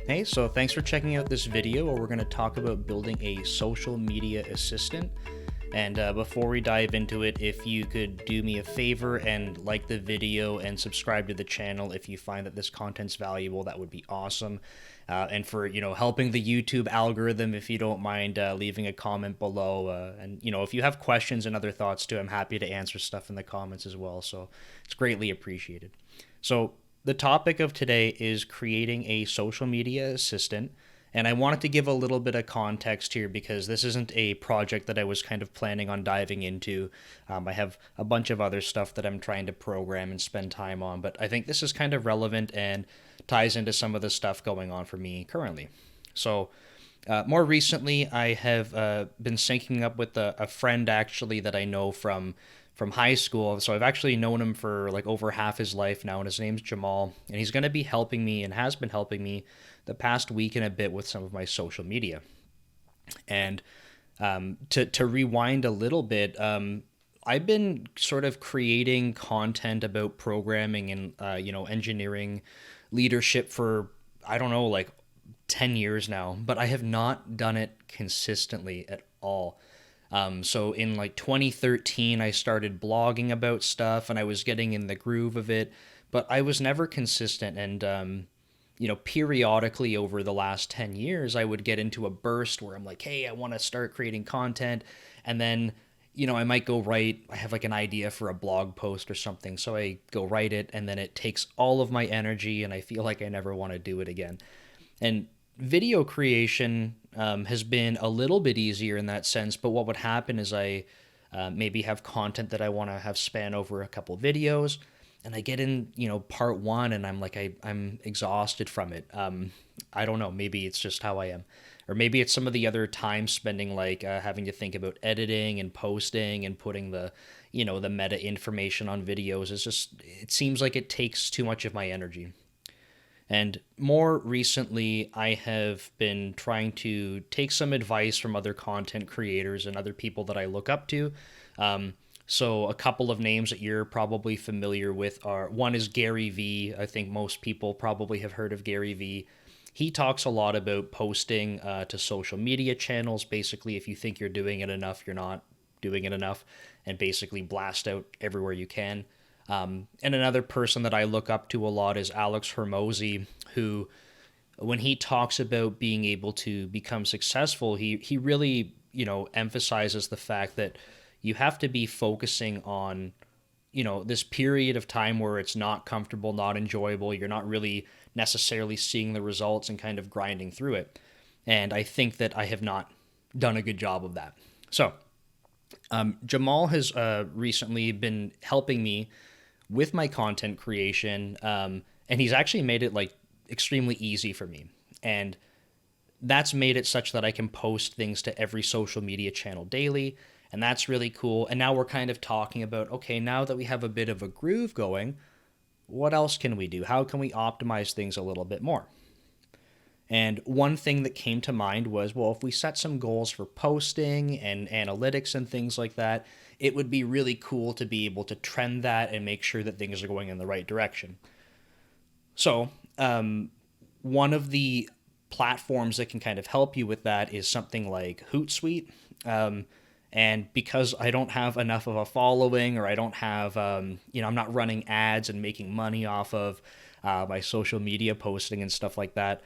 Hey, so thanks for checking out this video where we're going to talk about building a social media assistant. And before we dive into it, if you could do me a favor and like the video and subscribe to the channel if you find that this content's valuable, that would be awesome. And for helping the YouTube algorithm, if you don't mind leaving a comment below, and if you have questions and other thoughts too, I'm happy to answer stuff in the comments as well. So it's greatly appreciated. So the topic of today is creating a social media assistant. And I wanted to give a little bit of context here because this isn't a project that I was kind of planning on diving into. I have a bunch of other stuff that I'm trying to program and spend time on, but I think this is kind of relevant and ties into some of the stuff going on for me currently. So, more recently, I have been syncing up with a friend actually that I know from high school. So I've actually known him for like over half his life now, and his name's Jamal, and he's going to be helping me and has been helping me the past week and a bit with some of my social media. And to rewind a little bit, I've been sort of creating content about programming and engineering leadership for I don't know like 10 years now, but I have not done it consistently at all. So in like 2013, I started blogging about stuff and I was getting in the groove of it, but I was never consistent. And, periodically over the last 10 years, I would get into a burst where I'm like, hey, I want to start creating content. And then, I might go write, I have like an idea for a blog post or something. So I go write it and then it takes all of my energy and I feel like I never want to do it again. And video creation has been a little bit easier in that sense, but what would happen is I maybe have content that I want to have span over a couple videos, and I get in, part one, and I'm like, I'm exhausted from it. I don't know, maybe it's just how I am. Or maybe it's some of the other time spending, like having to think about editing and posting and putting the meta information on videos. It seems like it takes too much of my energy. And more recently, I have been trying to take some advice from other content creators and other people that I look up to. So, a couple of names that you're probably familiar with are one is Gary Vee. I think most people probably have heard of Gary Vee. He talks a lot about posting to social media channels. Basically, if you think you're doing it enough, you're not doing it enough, and basically blast out everywhere you can. And another person that I look up to a lot is Alex Hermosi, who, when he talks about being able to become successful, he really, emphasizes the fact that you have to be focusing on, this period of time where it's not comfortable, not enjoyable. You're not really necessarily seeing the results and kind of grinding through it. And I think that I have not done a good job of that. So, Jamal has recently been helping me with my content creation, and he's actually made it like extremely easy for me. And that's made it such that I can post things to every social media channel daily, and that's really cool. And now we're kind of talking about, okay, now that we have a bit of a groove going, what else can we do? How can we optimize things a little bit more? And one thing that came to mind was, well, if we set some goals for posting and analytics and things like that, it would be really cool to be able to trend that and make sure that things are going in the right direction. So, one of the platforms that can kind of help you with that is something like Hootsuite. And because I don't have enough of a following, or I don't have, I'm not running ads and making money off of my social media posting and stuff like that.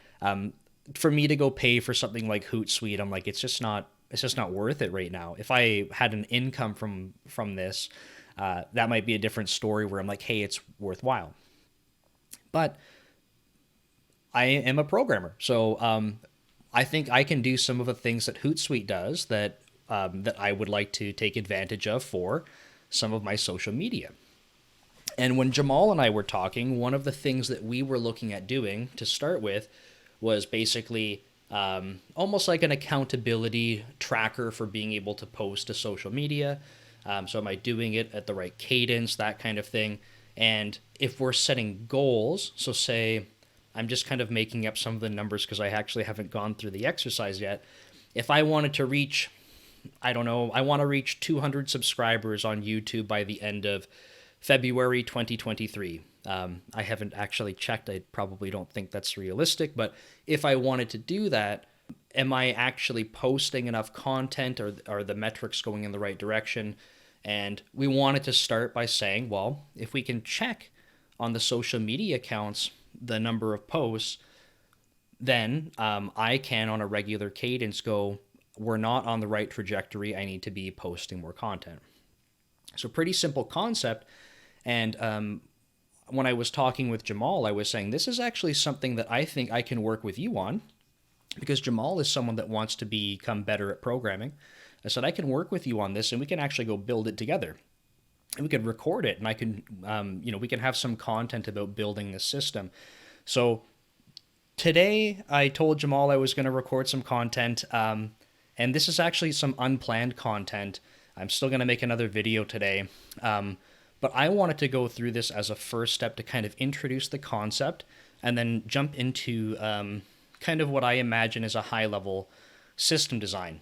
For me to go pay for something like Hootsuite, I'm like, it's just not worth it right now. If I had an income from this, that might be a different story where I'm like, hey, it's worthwhile. But I am a programmer, so I think I can do some of the things that Hootsuite does that I would like to take advantage of for some of my social media. And when Jamal and I were talking, one of the things that we were looking at doing to start with was basically almost like an accountability tracker for being able to post to social media. So am I doing it at the right cadence, that kind of thing. And if we're setting goals, so say I'm just kind of making up some of the numbers because I actually haven't gone through the exercise yet. If I wanted to reach, I don't know, I want to reach 200 subscribers on YouTube by the end of February 2023. I haven't actually checked. I probably don't think that's realistic, but if I wanted to do that, am I actually posting enough content, or are the metrics going in the right direction? And we wanted to start by saying, well, if we can check on the social media accounts the number of posts, then I can, on a regular cadence, go, we're not on the right trajectory. I need to be posting more content. So, pretty simple concept. And when I was talking with Jamal, I was saying, this is actually something that I think I can work with you on, because Jamal is someone that wants to become better at programming. I said, I can work with you on this, and we can actually go build it together. And we can record it, and I can, we can have some content about building this system. So today I told Jamal I was going to record some content, and this is actually some unplanned content. I'm still going to make another video today, but I wanted to go through this as a first step to kind of introduce the concept, and then jump into kind of what I imagine is a high-level system design.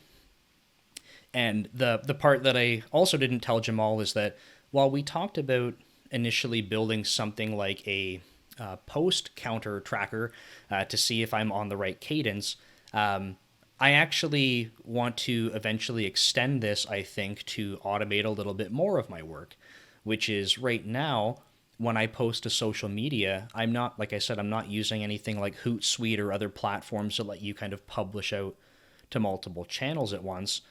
And the part that I also didn't tell Jamal is that while we talked about initially building something like a post counter tracker to see if I'm on the right cadence, I actually want to eventually extend this, I think, to automate a little bit more of my work, which is right now, when I post to social media, I'm not, like I said, I'm not using anything like Hootsuite or other platforms that let you kind of publish out to multiple channels at once.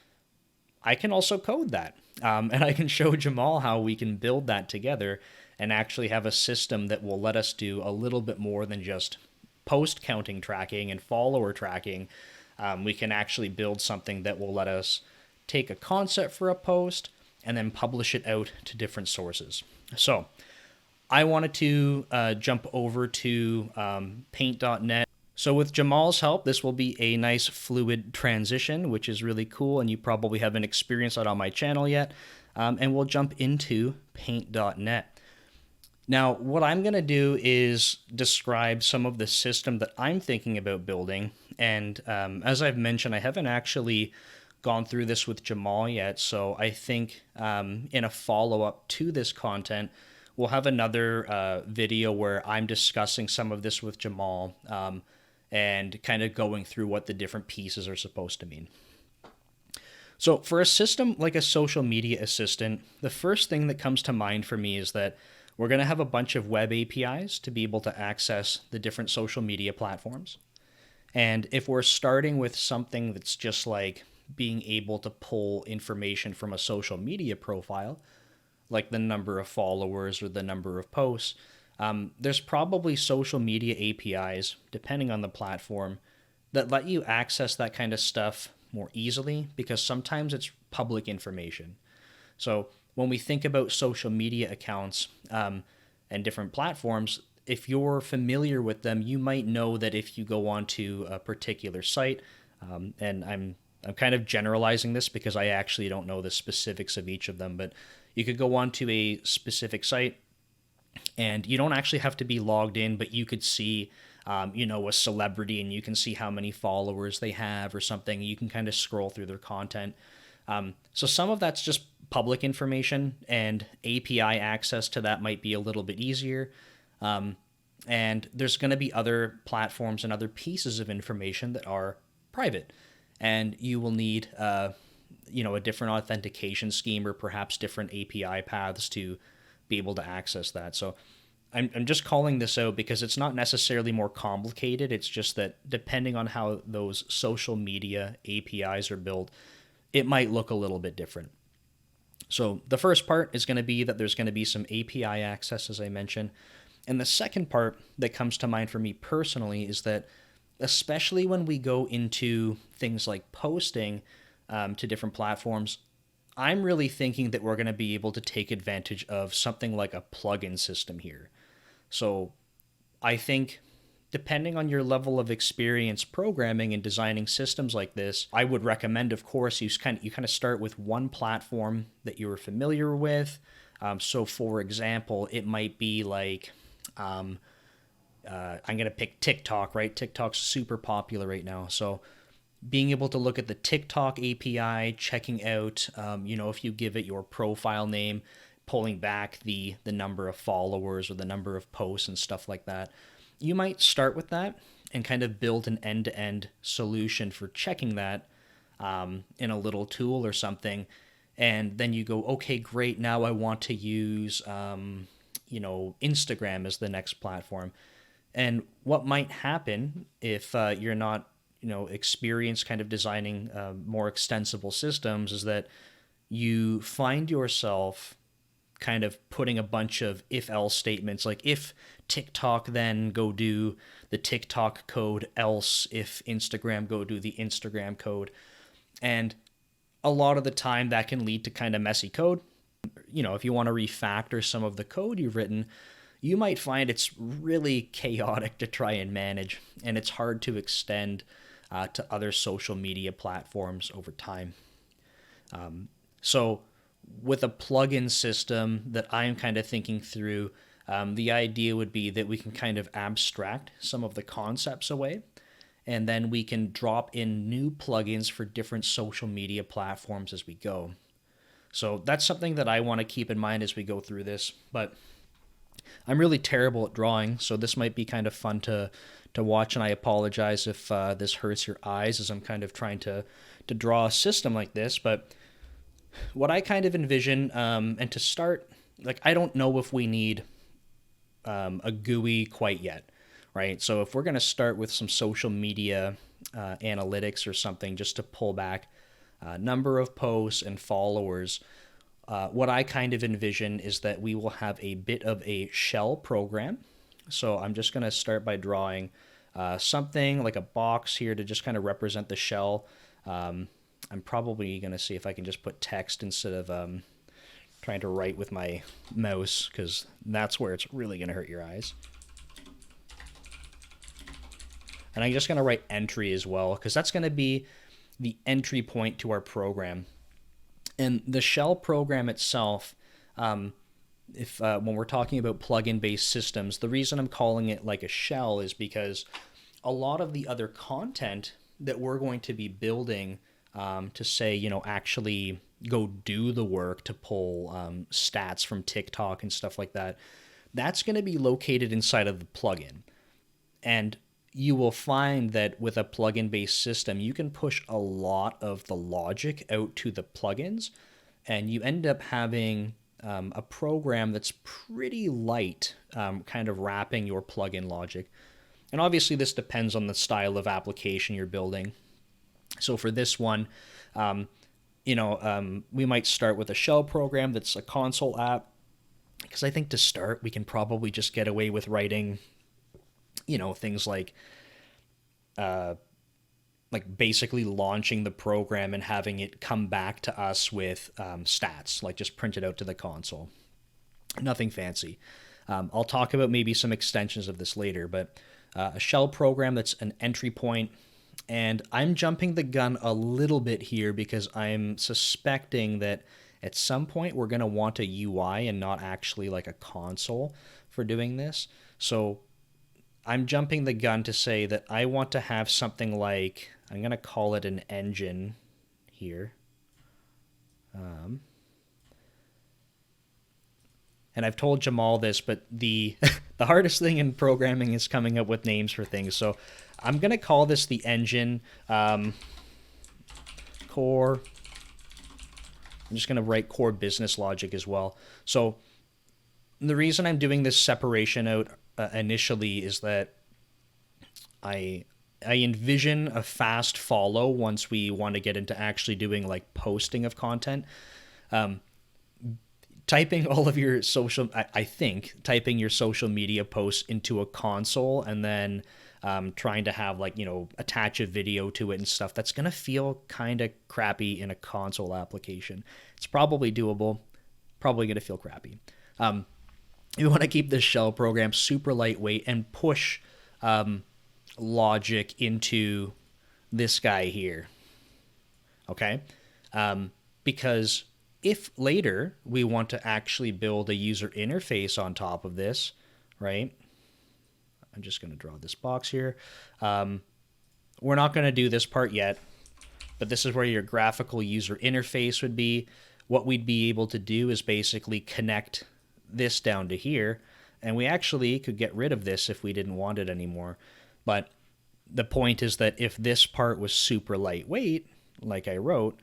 I can also code that. And I can show Jamal how we can build that together and actually have a system that will let us do a little bit more than just post counting tracking and follower tracking. We can actually build something that will let us take a concept for a post and then publish it out to different sources. So I wanted to jump over to paint.net. So with Jamal's help, this will be a nice fluid transition, which is really cool, and you probably haven't experienced that on my channel yet. And we'll jump into paint.net. Now, what I'm going to do is describe some of the system that I'm thinking about building. And as I've mentioned, I haven't actually gone through this with Jamal yet, so I think in a follow-up to this content, we'll have another video where I'm discussing some of this with Jamal, and kind of going through what the different pieces are supposed to mean. So for a system like a social media assistant, the first thing that comes to mind for me is that we're going to have a bunch of web APIs to be able to access the different social media platforms. And if we're starting with something that's just like being able to pull information from a social media profile, like the number of followers or the number of posts, there's probably social media APIs, depending on the platform, that let you access that kind of stuff more easily, because sometimes it's public information. So when we think about social media accounts and different platforms, if you're familiar with them, you might know that if you go onto a particular site, and I'm kind of generalizing this because I actually don't know the specifics of each of them, but you could go onto a specific site, and you don't actually have to be logged in, but you could see, a celebrity, and you can see how many followers they have or something. You can kind of scroll through their content. So some of that's just public information, and API access to that might be a little bit easier. And there's going to be other platforms and other pieces of information that are private, and you will need, a different authentication scheme, or perhaps different API paths to be able to access that. So I'm just calling this out because it's not necessarily more complicated. It's just that depending on how those social media APIs are built, it might look a little bit different. So the first part is going to be that there's going to be some API access, as I mentioned. And the second part that comes to mind for me personally is that, especially when we go into things like posting to different platforms, I'm really thinking that we're going to be able to take advantage of something like a plugin system here. So I think, depending on your level of experience programming and designing systems like this, I would recommend, of course, you kind of start with one platform that you're familiar with. So for example, it might be like, I'm going to pick TikTok, right? TikTok's super popular right now. So being able to look at the TikTok API, checking out, if you give it your profile name, pulling back the number of followers or the number of posts and stuff like that. You might start with that and kind of build an end-to-end solution for checking that in a little tool or something. And then you go, okay, great. Now I want to use, Instagram as the next platform. And what might happen if you're not, experienced kind of designing more extensible systems is that you find yourself kind of putting a bunch of if-else statements, like if TikTok, then go do the TikTok code, else if Instagram, go do the Instagram code. And a lot of the time that can lead to kind of messy code. If you want to refactor some of the code you've written, you might find it's really chaotic to try and manage, and it's hard to extend to other social media platforms over time. So with a plugin system that I'm kind of thinking through, the idea would be that we can kind of abstract some of the concepts away, and then we can drop in new plugins for different social media platforms as we go. So that's something that I want to keep in mind as we go through this. But I'm really terrible at drawing, so this might be kind of fun to watch, and I apologize if this hurts your eyes as I'm kind of trying to draw a system like this. But what I kind of envision, and to start, like, I don't know if we need a GUI quite yet, right? So if we're going to start with some social media analytics or something just to pull back number of posts and followers, what I kind of envision is that we will have a bit of a shell program. So I'm just going to start by drawing something like a box here to just kind of represent the shell. I'm probably going to see if I can just put text instead of trying to write with my mouse, because that's where it's really going to hurt your eyes. And I'm just going to write entry as well, because that's going to be the entry point to our program. And the shell program itself, when we're talking about plugin-based systems, the reason I'm calling it like a shell is because a lot of the other content that we're going to be building to say, actually go do the work to pull stats from TikTok and stuff like that, that's going to be located inside of the plugin. And you will find that with a plugin-based system, you can push a lot of the logic out to the plugins, and you end up having a program that's pretty light, kind of wrapping your plugin logic. And obviously this depends on the style of application you're building. So for this one, we might start with a shell program that's a console app, because I think to start, we can probably just get away with writing things like basically launching the program and having it come back to us with stats, like just print it out to the console. Nothing fancy. I'll talk about maybe some extensions of this later, but a shell program that's an entry point. And I'm jumping the gun a little bit here because I'm suspecting that at some point we're going to want a UI and not actually like a console for doing this. So I'm jumping the gun to say that I want to have something like, I'm going to call it an engine here. And I've told Jamal this, but the the hardest thing in programming is coming up with names for things. So I'm going to call this the engine core. I'm just going to write core business logic as well. So the reason I'm doing this separation out initially is that I envision a fast follow once we want to get into actually doing like posting of content. Typing all of your social, I think, typing your social media posts into a console and then trying to have attach a video to it and stuff, that's going to feel kind of crappy in a console application. It's probably doable, probably going to feel crappy. You want to keep this shell program super lightweight and push logic into this guy here. Okay? Because if later we want to actually build a user interface on top of this, right? I'm just going to draw this box here. We're not going to do this part yet, but this is where your graphical user interface would be. what we'd be able to do is basically connect this down to here, and we actually could get rid of this if we didn't want it anymore. But the point is that if this part was super lightweight, like I wrote,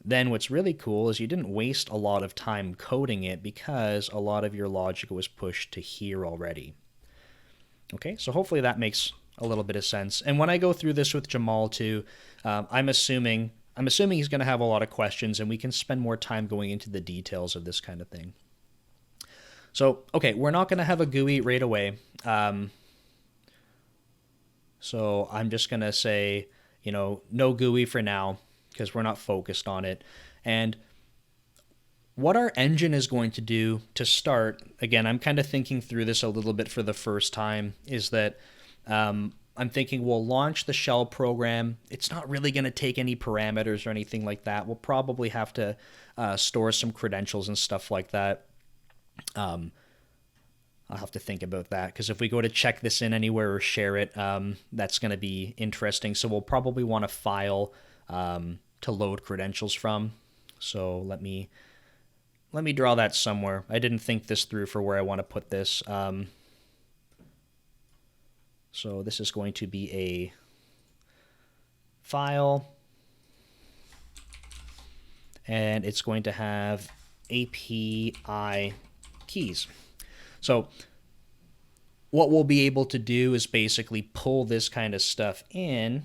then what's really cool is you didn't waste a lot of time coding it because a lot of your logic was pushed to here already. Okay, so hopefully that makes a little bit of sense. And when I go through this with Jamal too, I'm assuming he's going to have a lot of questions, and we can spend more time going into the details of this kind of thing. So, okay, we're not going to have a GUI right away. So I'm just going to say, no GUI for now because we're not focused on it. And what our engine is going to do to start, again, I'm kind of thinking through this a little bit for the first time, is that I'm thinking we'll launch the shell program. It's not really going to take any parameters or anything like that. We'll probably have to store some credentials and stuff like that. I'll have to think about that because if we go to check this in anywhere or share it, that's going to be interesting. So we'll probably want a file to load credentials from. So let me draw that somewhere. I didn't think this through for where I want to put this. So this is going to be a file, and it's going to have API keys. So what we'll be able to do is basically pull this kind of stuff in,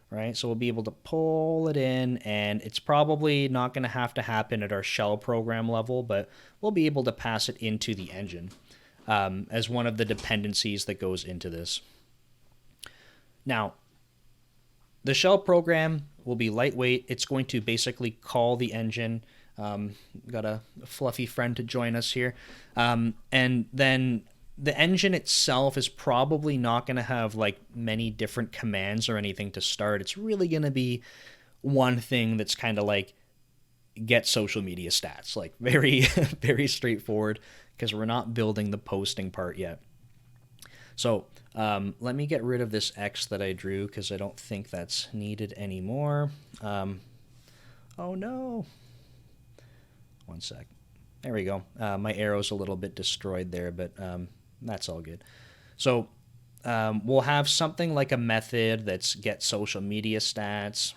right? So we'll be able to pull it in, and it's probably not going to happen at our shell program level, but we'll be able to pass it into the engine as one of the dependencies that goes into this. Now, the shell program will be lightweight. It's going to basically call the engine. Got a fluffy friend to join us here. And then the engine itself is probably not going to have like many different commands or anything to start. It's really going to be one thing that's kind of like get social media stats, like very, very straightforward because we're not building the posting part yet. So let me get rid of this X that I drew because I don't think that's needed anymore. Oh no. One sec. There we go. My arrow's a little bit destroyed there, but that's all good. So we'll have something like a method that's get social media stats.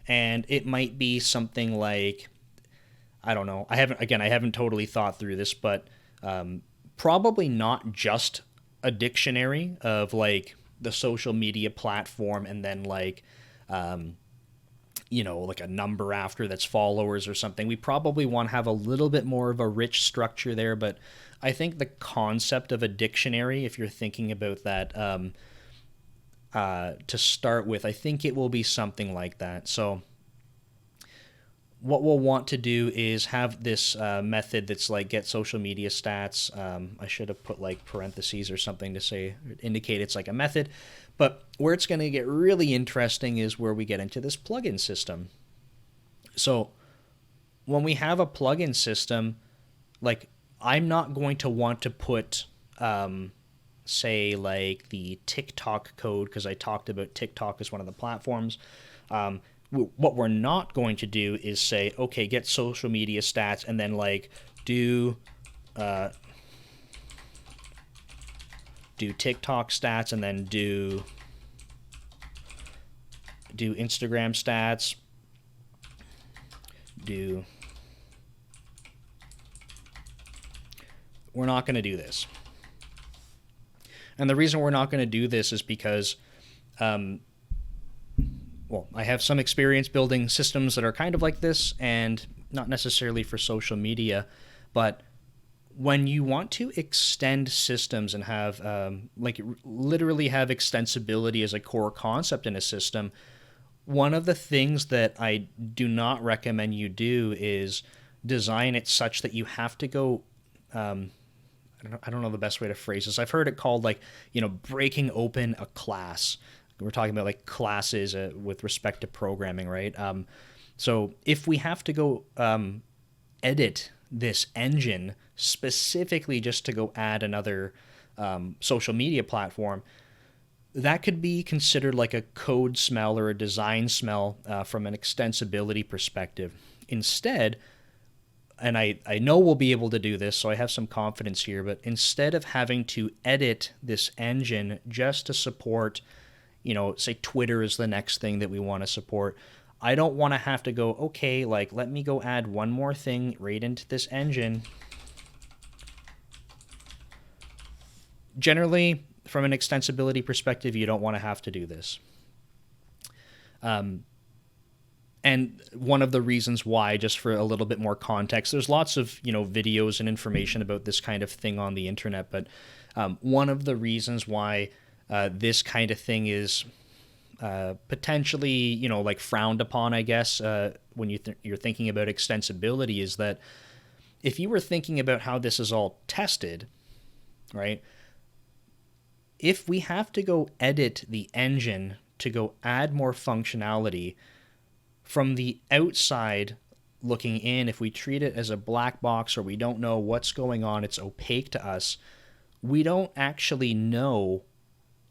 And it might be something like, I don't know. I haven't totally thought through this, but probably not just a dictionary of like the social media platform and then like, like a number after that's followers or something. We probably want to have a little bit more of a rich structure there, but I think the concept of a dictionary, if you're thinking about that to start with, I think it will be something like that. So what we'll want to do is have this method that's like get social media stats. I should have put like parentheses or something to indicate it's like a method. But where it's going to get really interesting is where we get into this plugin system. So when we have a plugin system, like I'm not going to want to put, say, like the TikTok code because I talked about TikTok as one of the platforms. What we're not going to do is say, okay, get social media stats and then like do TikTok stats and then do Instagram stats, we're not going to do this. And the reason we're not going to do this is because I have some experience building systems that are kind of like this, and not necessarily for social media, but when you want to extend systems and have literally have extensibility as a core concept in a system, one of the things that I do not recommend you do is design it such that you have to go I don't know the best way to phrase this. I've heard it called breaking open a class. We're talking about like classes with respect to programming, right? So if we have to go edit this engine specifically just to go add another social media platform, that could be considered like a code smell or a design smell from an extensibility perspective. Instead, and I know we'll be able to do this, so I have some confidence here, but instead of having to edit this engine just to support, say Twitter is the next thing that we want to support, I don't want to have to go, okay, like let me go add one more thing right into this engine. Generally, from an extensibility perspective, you don't want to have to do this. And one of the reasons why, just for a little bit more context, there's lots of videos and information about this kind of thing on the internet, but one of the reasons why this kind of thing is potentially like frowned upon, I guess, when you're thinking about extensibility, is that if you were thinking about how this is all tested, right? If we have to go edit the engine to go add more functionality, from the outside looking in, if we treat it as a black box or we don't know what's going on, it's opaque to us, we don't actually know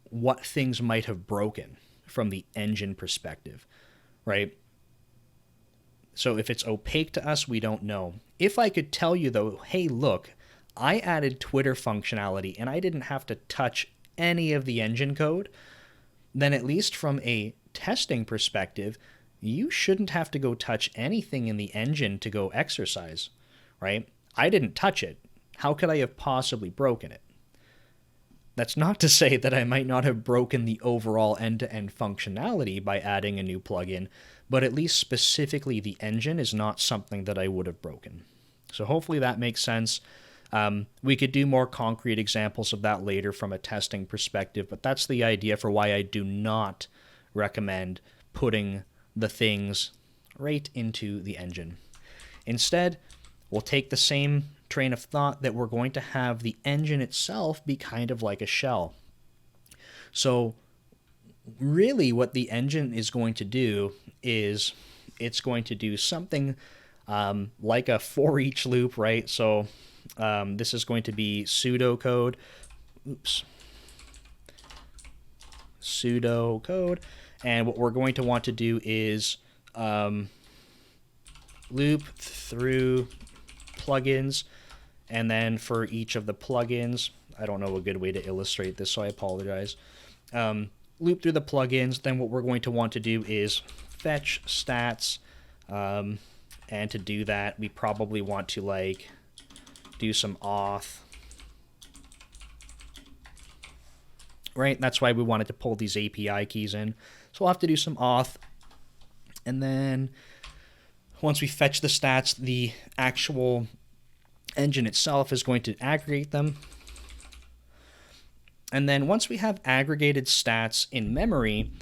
what things might have broken from the engine perspective, right? So if it's opaque to us, we don't know. If I could tell you though, hey, look, I added Twitter functionality and I didn't have to touch any of the engine code, then at least from a testing perspective, you shouldn't have to go touch anything in the engine to go exercise, right? I didn't touch it. How could I have possibly broken it? That's not to say that I might not have broken the overall end-to-end functionality by adding a new plugin, but at least specifically the engine is not something that I would have broken. So hopefully that makes sense. We could do more concrete examples of that later from a testing perspective, but that's the idea for why I do not recommend putting the things right into the engine. Instead, we'll take the same train of thought that we're going to have the engine itself be kind of like a shell. So really what the engine is going to do is it's going to do something like a for each loop, right? So this is going to be pseudocode. Pseudocode. And what we're going to want to do is loop through plugins. And then for each of the plugins, I don't know a good way to illustrate this, so I apologize. Loop through the plugins. Then what we're going to want to do is fetch stats. And to do that, we probably want to do some auth. Right? That's why we wanted to pull these API keys in. So we'll have to do some auth. And then once we fetch the stats, the actual engine itself is going to aggregate them. And then once we have aggregated stats in memory,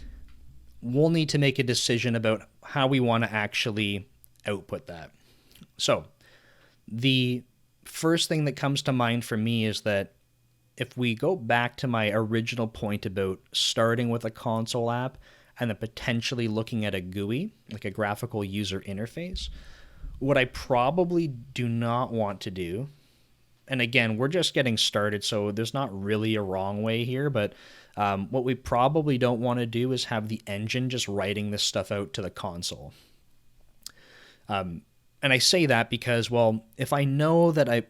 we'll need to make a decision about how we want to actually output that. So the first thing that comes to mind for me is that if we go back to my original point about starting with a console app and then potentially looking at a GUI, like a graphical user interface, what I probably do not want to do, and again, we're just getting started, so there's not really a wrong way here, but what we probably don't want to do is have the engine just writing this stuff out to the console. And I say that because, well, if I know that I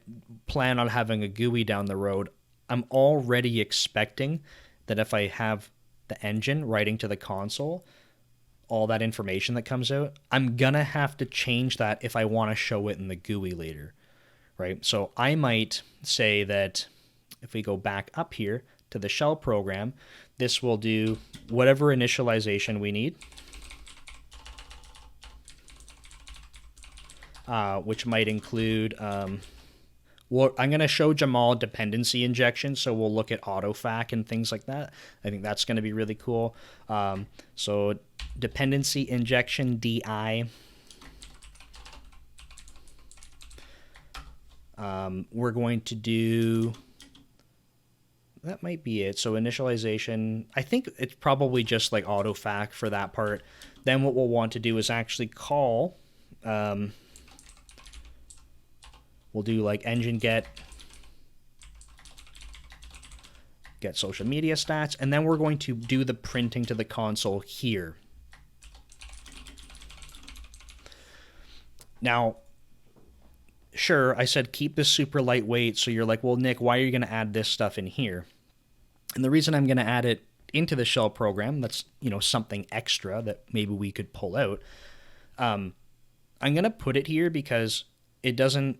plan on having a GUI down the road, I'm already expecting that if I have the engine writing to the console, all that information that comes out, I'm going to have to change that if I want to show it in the GUI later, right? So I might say that if we go back up here to the shell program, this will do whatever initialization we need, which might include... well, I'm going to show Jamal dependency injection, so we'll look at autofac and things like that. I think that's going to be really cool. So dependency injection DI. We're going to do... That might be it. So initialization, I think it's probably just like autofac for that part. Then what we'll want to do is actually call... we'll do like engine get get social media stats, and then we're going to do the printing to the console here. Now, sure, I said keep this super lightweight, so you're like, well, Nick, why are you going to add this stuff in here? And the reason I'm going to add it into the shell program, that's, something extra that maybe we could pull out, I'm going to put it here because it doesn't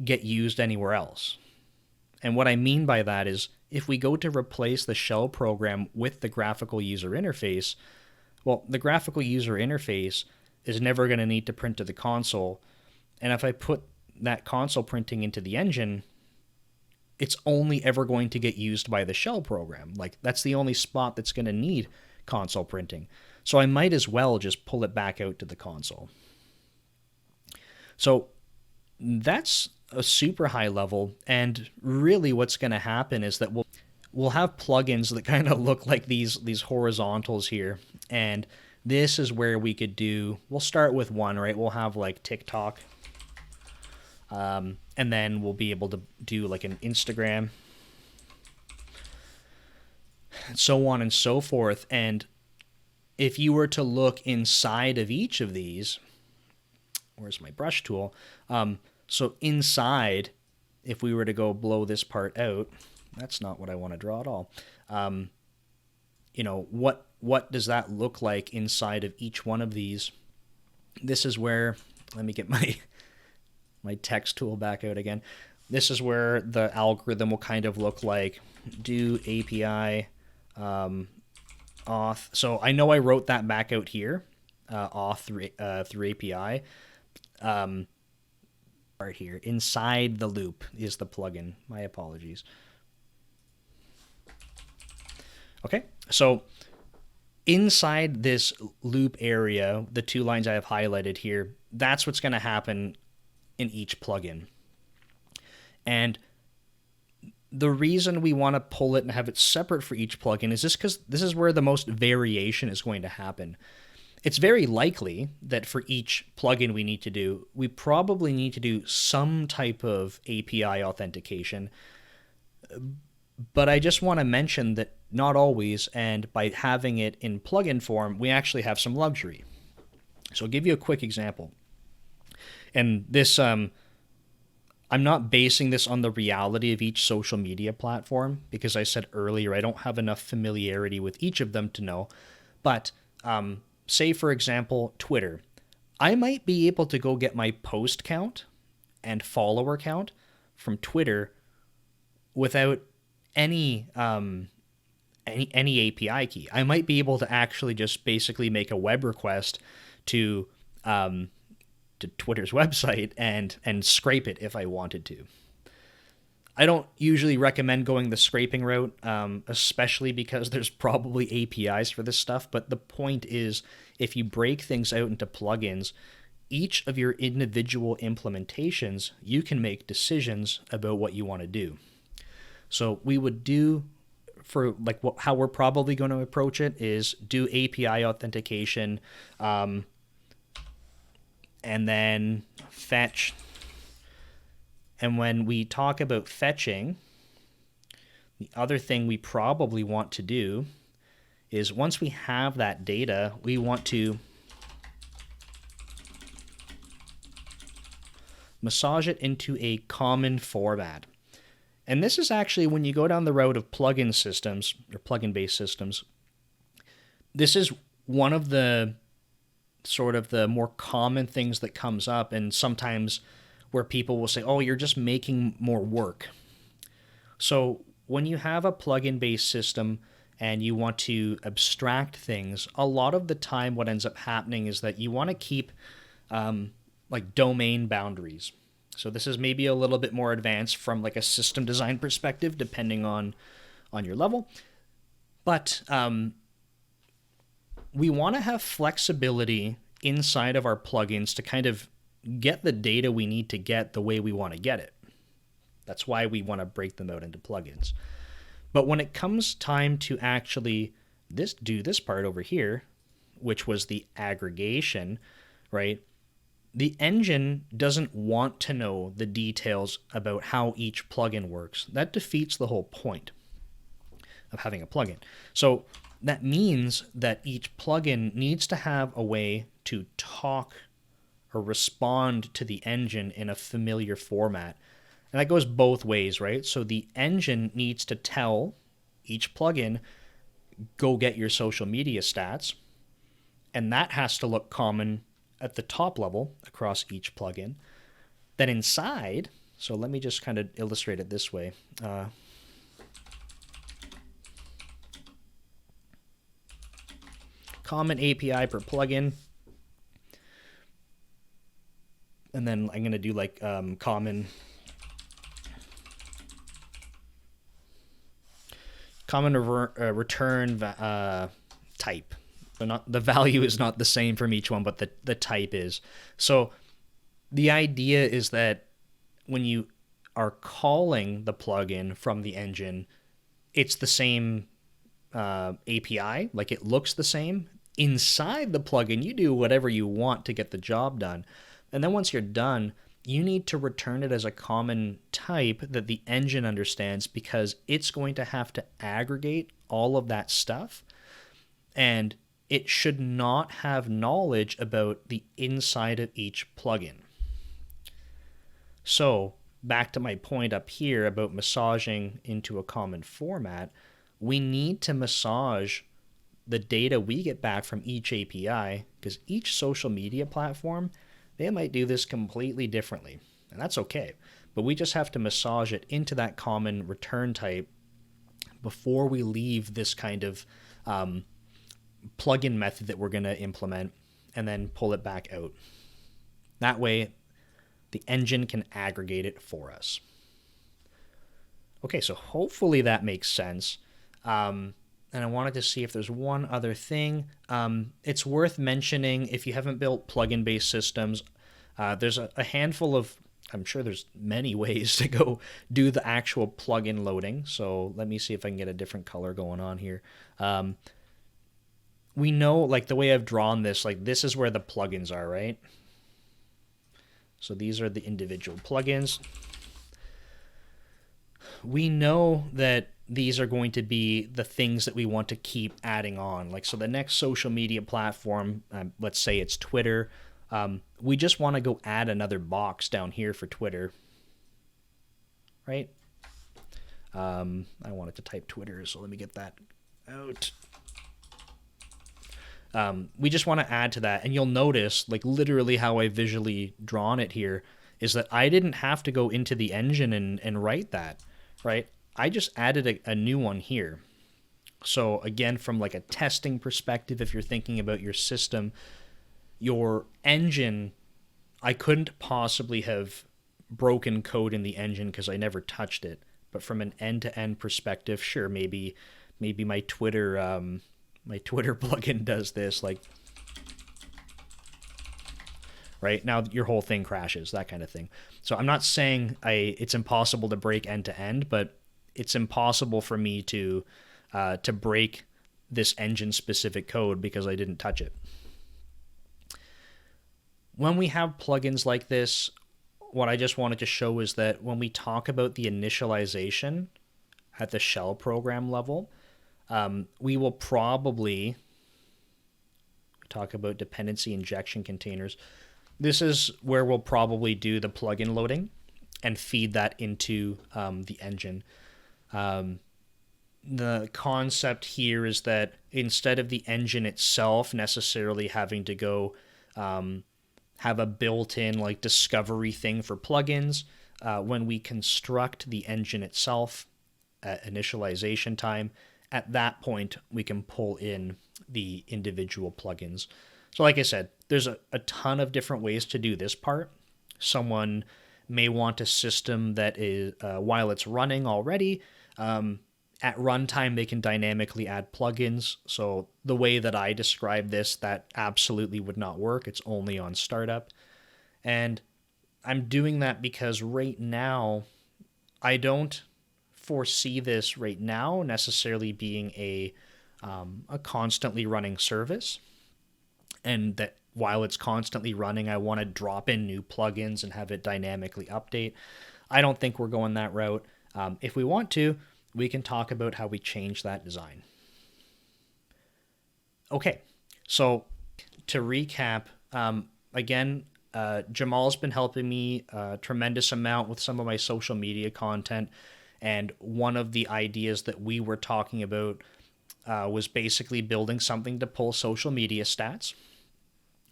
get used anywhere else. And what I mean by that is if we go to replace the shell program with the graphical user interface, well, the graphical user interface is never going to need to print to the console. And if I put that console printing into the engine, it's only ever going to get used by the shell program. Like, that's the only spot that's going to need console printing. So I might as well just pull it back out to the console. So that's a super high level, and really what's going to happen is that we'll have plugins that kind of look like these horizontals here, and this is where we could do, we'll start with one, right? We'll have like TikTok, and then we'll be able to do like an Instagram, so on and so forth. And if you were to look inside of each of these, where's my brush tool? So inside, if we were to go blow this part out, that's not what I want to draw at all. What does that look like inside of each one of these? This is where, let me get my text tool back out again. This is where the algorithm will kind of look like do API auth. So I know I wrote that back out here, auth through API. Right here, inside the loop is the plugin. My apologies. Okay, so inside this loop area, the two lines I have highlighted here, that's what's going to happen in each plugin. And the reason we want to pull it and have it separate for each plugin is just because this is where the most variation is going to happen. It's very likely that for each plugin we probably need to do some type of API authentication. But I just want to mention that not always, and by having it in plugin form, we actually have some luxury. So I'll give you a quick example. And this, I'm not basing this on the reality of each social media platform, because I said earlier I don't have enough familiarity with each of them to know. But say, for example, Twitter. I might be able to go get my post count and follower count from Twitter without any API key. I might be able to actually just basically make a web request to Twitter's website and scrape it if I wanted to. I don't usually recommend going the scraping route, especially because there's probably APIs for this stuff. But the point is, if you break things out into plugins, each of your individual implementations, you can make decisions about what you want to do. So we would do, for like how we're probably going to approach it, is do API authentication, and then fetch. And when we talk about fetching, the other thing we probably want to do is once we have that data, we want to massage it into a common format. And this is actually, when you go down the road of plugin systems or plugin-based systems, this is one of the sort of the more common things that comes up, and sometimes where people will say, oh, you're just making more work. So when you have a plugin-based system and you want to abstract things, a lot of the time what ends up happening is that you want to keep like domain boundaries. So this is maybe a little bit more advanced from like a system design perspective, depending on your level. But we want to have flexibility inside of our plugins to kind of get the data we need to get the way we want to get it. That's why we want to break them out into plugins. But when it comes time to actually do this part over here, which was the aggregation, right? The engine doesn't want to know the details about how each plugin works. That defeats the whole point. of having a plugin. So that means that each plugin needs to have a way to talk or respond to the engine in a familiar format. And that goes both ways, right? So the engine needs to tell each plugin, go get your social media stats. And that has to look common at the top level across each plugin. Then inside, so let me just kind of illustrate it this way. Common API per plugin. And then I'm going to do like common return type. So not the value is not the same from each one, but the type is. So the idea is that when you are calling the plugin from the engine, it's the same API, like it looks the same. Inside the plugin, you do whatever you want to get the job done. And then once you're done, you need to return it as a common type that the engine understands, because it's going to have to aggregate all of that stuff. And it should not have knowledge about the inside of each plugin. So back to my point up here about massaging into a common format, we need to massage the data we get back from each API, because each social media platform, they might do this completely differently, and that's okay. But we just have to massage it into that common return type before we leave this kind of plugin method that we're going to implement, and then pull it back out. That way, the engine can aggregate it for us. Okay, so hopefully that makes sense. And I wanted to see if there's one other thing. It's worth mentioning, if you haven't built plugin-based systems, there's a handful of, I'm sure there's many ways to go do the actual plugin loading. So let me see if I can get a different color going on here. We know, like the way I've drawn this, like this is where the plugins are, right? So these are the individual plugins. We know that these are going to be the things that we want to keep adding on. Like, so the next social media platform, let's say it's Twitter. We just want to go add another box down here for Twitter, right? I wanted to type Twitter, so let me get that out. We just want to add to that, and you'll notice, like literally how I visually drawn it here, is that I didn't have to go into the engine and write that, right? I just added a new one here. So again, from like a testing perspective, if you're thinking about your system, your engine, I couldn't possibly have broken code in the engine because I never touched it. But from an end-to-end perspective, sure, maybe my Twitter plugin does this, like, right now your whole thing crashes, that kind of thing. So I'm not saying it's impossible to break end-to-end, but it's impossible for me to break this engine-specific code because I didn't touch it. When we have plugins like this, what I just wanted to show is that when we talk about the initialization at the shell program level, we will probably talk about dependency injection containers. This is where we'll probably do the plugin loading and feed that into the engine. The concept here is that instead of the engine itself necessarily having to go have a built-in like discovery thing for plugins, when we construct the engine itself at initialization time, at that point we can pull in the individual plugins. So like I said, there's a ton of different ways to do this part. Someone may want a system that is, while it's running already, at runtime they can dynamically add plugins. So the way that I describe this, that absolutely would not work. It's only on startup. And I'm doing that because right now, I don't foresee this right now necessarily being a constantly running service. And that while it's constantly running, I want to drop in new plugins and have it dynamically update. I don't think we're going that route. If we want to, we can talk about how we change that design. Okay, so to recap, again, Jamal's been helping me a tremendous amount with some of my social media content. And one of the ideas that we were talking about was basically building something to pull social media stats.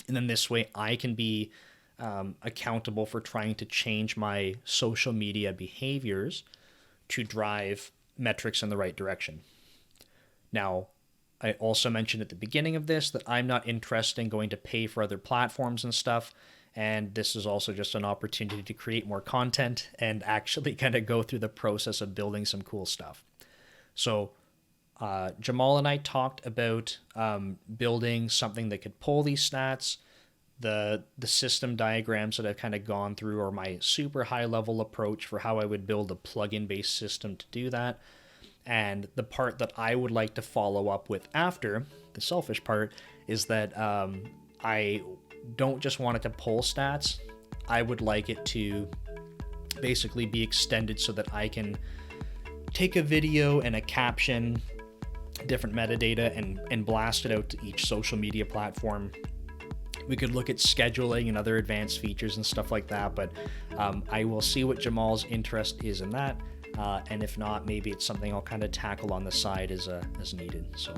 And then this way I can be accountable for trying to change my social media behaviors to drive metrics in the right direction. Now, I also mentioned at the beginning of this that I'm not interested in going to pay for other platforms and stuff. And this is also just an opportunity to create more content and actually kind of go through the process of building some cool stuff. So Jamal and I talked about building something that could pull these stats. The system diagrams that I've kind of gone through are my super high level approach for how I would build a plugin based system to do that. And the part that I would like to follow up with after, the selfish part, is that I don't just want it to pull stats. I would like it to basically be extended so that I can take a video and a caption, different metadata, and blast it out to each social media platform. We could look at scheduling and other advanced features and stuff like that, but I will see what Jamal's interest is in that. And if not, maybe it's something I'll kind of tackle on the side as needed. So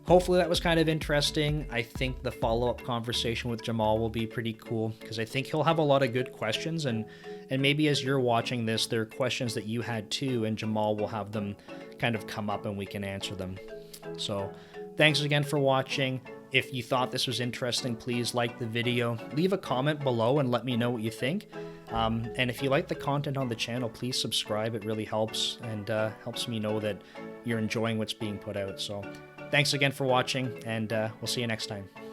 hopefully that was kind of interesting. I think the follow-up conversation with Jamal will be pretty cool because I think he'll have a lot of good questions, and maybe as you're watching this, there are questions that you had too, and Jamal will have them kind of come up and we can answer them. So thanks again for watching. If you thought this was interesting, please like the video, leave a comment below and let me know what you think. And if you like the content on the channel, please subscribe. It really helps and helps me know that you're enjoying what's being put out. So thanks again for watching, and we'll see you next time.